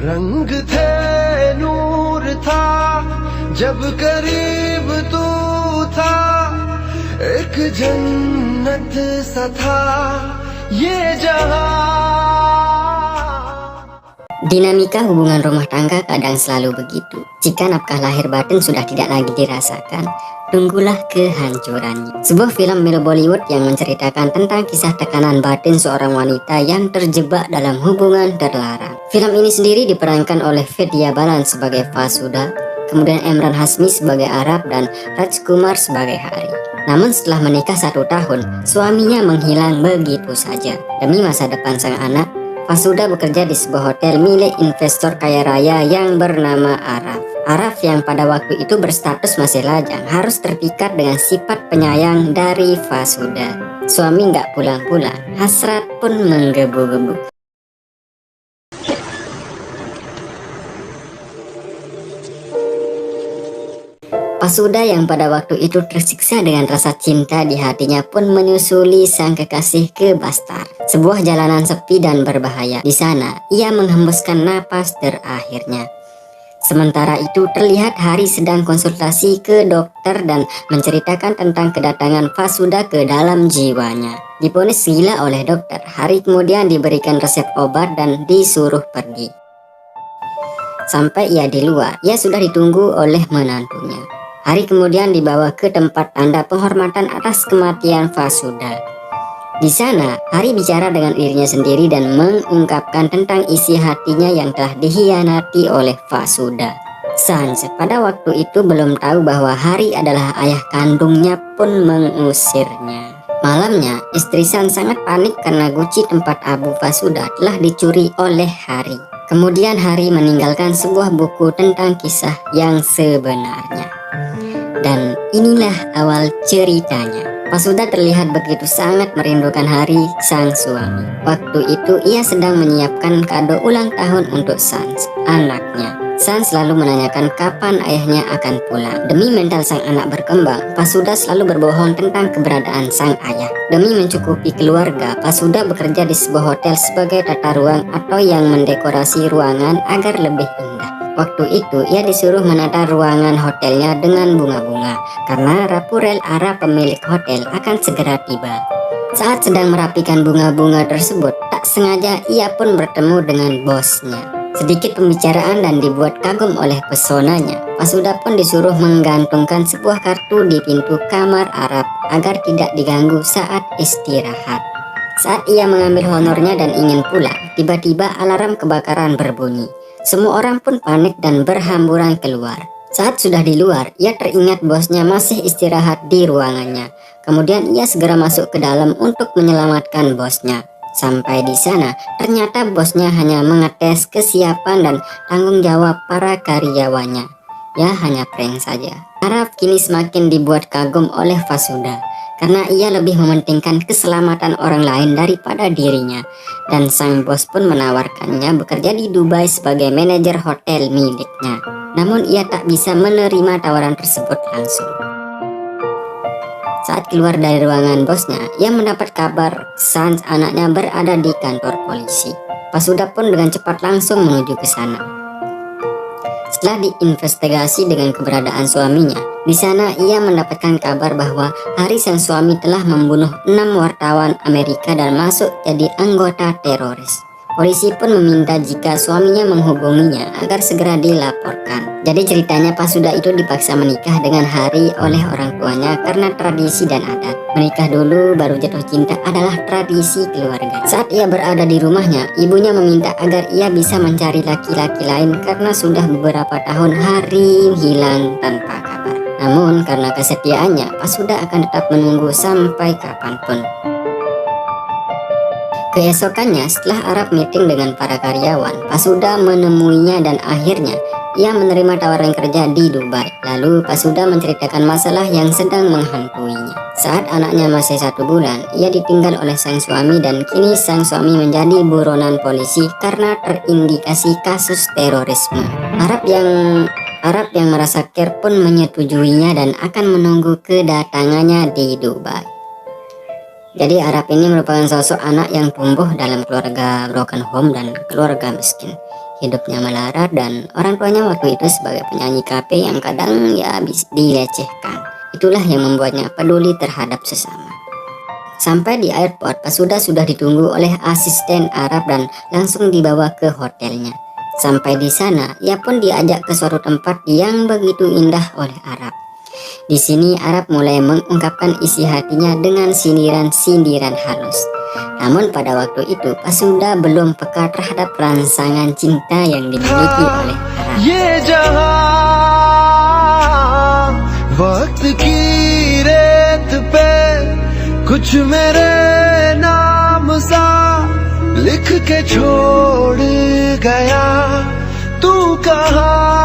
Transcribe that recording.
रंग थे नूर था जब करीब तू था एक जन्नत सा था ये जहां. Dinamika hubungan rumah tangga kadang selalu begitu. Jika nafkah lahir batin sudah tidak lagi dirasakan, tunggulah kehancurannya. Sebuah film Milo Bollywood yang menceritakan tentang kisah tekanan batin seorang wanita yang terjebak dalam hubungan terlarang. Film ini sendiri diperankan oleh Vidya Balan sebagai Fasuda, kemudian Emran Hasmi sebagai Arab, dan Rajkumar sebagai Hari. Namun setelah menikah 1 tahun, suaminya menghilang begitu saja. Demi masa depan sang anak, Fasuda bekerja di sebuah hotel milik investor kaya raya yang bernama Araf. Araf yang pada waktu itu berstatus masih lajang harus terpikat dengan sifat penyayang dari Fasuda. Suami nggak pulang-pulang, hasrat pun menggebu-gebu. Fasuda yang pada waktu itu tersiksa dengan rasa cinta di hatinya pun menyusuli sang kekasih ke Bastar, sebuah jalanan sepi dan berbahaya. Di sana, ia menghembuskan napas terakhirnya. Sementara itu terlihat Hari sedang konsultasi ke dokter dan menceritakan tentang kedatangan Fasuda ke dalam jiwanya. Divonis gila oleh dokter, Hari kemudian diberikan resep obat dan disuruh pergi. Sampai ia di luar, ia sudah ditunggu oleh menantunya. Hari kemudian dibawa ke tempat tanda penghormatan atas kematian Fasuda. Di sana, Hari bicara dengan dirinya sendiri dan mengungkapkan tentang isi hatinya yang telah dikhianati oleh Fasuda. Sans pada waktu itu belum tahu bahwa Hari adalah ayah kandungnya pun mengusirnya. Malamnya, istri Sans sangat panik karena guci tempat abu Fasuda telah dicuri oleh Hari. Kemudian Hari meninggalkan sebuah buku tentang kisah yang sebenarnya. Dan inilah awal ceritanya. Fasuda terlihat begitu sangat merindukan Hari, sang suami. Waktu itu ia sedang menyiapkan kado ulang tahun untuk Sans, anaknya. Sans selalu menanyakan kapan ayahnya akan pulang. Demi mental sang anak berkembang, Fasuda selalu berbohong tentang keberadaan sang ayah. Demi mencukupi keluarga, Fasuda bekerja di sebuah hotel sebagai tata ruang atau yang mendekorasi ruangan agar lebih indah. Waktu itu ia disuruh menata ruangan hotelnya dengan bunga-bunga karena Rapurel Arab pemilik hotel akan segera tiba. Saat sedang merapikan bunga-bunga tersebut, tak sengaja ia pun bertemu dengan bosnya. Sedikit pembicaraan dan dibuat kagum oleh pesonanya. Fasuda pun disuruh menggantungkan sebuah kartu di pintu kamar Arab agar tidak diganggu saat istirahat. Saat ia mengambil honornya dan ingin pulang, tiba-tiba alarm kebakaran berbunyi. Semua orang pun panik dan berhamburan keluar. Saat sudah di luar, ia teringat bosnya masih istirahat di ruangannya. Kemudian ia segera masuk ke dalam untuk menyelamatkan bosnya. Sampai di sana, ternyata bosnya hanya mengetes kesiapan dan tanggung jawab para karyawannya. Ya, hanya prank saja. Araf kini semakin dibuat kagum oleh Fasuda karena ia lebih mementingkan keselamatan orang lain daripada dirinya. Dan sang bos pun menawarkannya bekerja di Dubai sebagai manajer hotel miliknya. Namun ia tak bisa menerima tawaran tersebut langsung. Saat keluar dari ruangan bosnya, ia mendapat kabar Sans anaknya berada di kantor polisi. Fasuda pun dengan cepat langsung menuju ke sana. Setelah diinvestigasi dengan keberadaan suaminya, di sana ia mendapatkan kabar bahwa Hari sang suami telah membunuh 6 wartawan Amerika dan masuk jadi anggota teroris. Polisi pun meminta jika suaminya menghubunginya agar segera dilaporkan. Jadi ceritanya Fasuda itu dipaksa menikah dengan Hari oleh orang tuanya karena tradisi dan adat. Menikah dulu baru jatuh cinta adalah tradisi keluarga. Saat ia berada di rumahnya, ibunya meminta agar ia bisa mencari laki-laki lain karena sudah beberapa tahun Hari hilang tanpa kabar. Namun karena kesetiaannya, Fasuda akan tetap menunggu sampai kapanpun. Keesokannya, setelah Arab meeting dengan para karyawan, Fasuda menemuinya dan akhirnya ia menerima tawaran kerja di Dubai. Lalu Fasuda menceritakan masalah yang sedang menghantuinya. Saat anaknya masih 1 bulan, ia ditinggal oleh sang suami dan kini sang suami menjadi buronan polisi karena terindikasi kasus terorisme. Arab yang merasa care pun menyetujuinya dan akan menunggu kedatangannya di Dubai. Jadi Arab ini merupakan sosok anak yang tumbuh dalam keluarga broken home dan keluarga miskin. Hidupnya melarat dan orang tuanya waktu itu sebagai penyanyi kafe yang kadang ya dilecehkan. Itulah yang membuatnya peduli terhadap sesama. Sampai di airport, Pasuda sudah ditunggu oleh asisten Arab dan langsung dibawa ke hotelnya. Sampai di sana, ia pun diajak ke suatu tempat yang begitu indah oleh Arab. Di sini Arab mulai mengungkapkan isi hatinya dengan sindiran-sindiran halus. Namun pada waktu itu Pasuda belum peka terhadap rangsangan cinta yang dimiliki oleh Arab. Ye jahan waqt ki ret pe कुछ मेरे नाम सा लिख के छोड़ गया तू कहाँ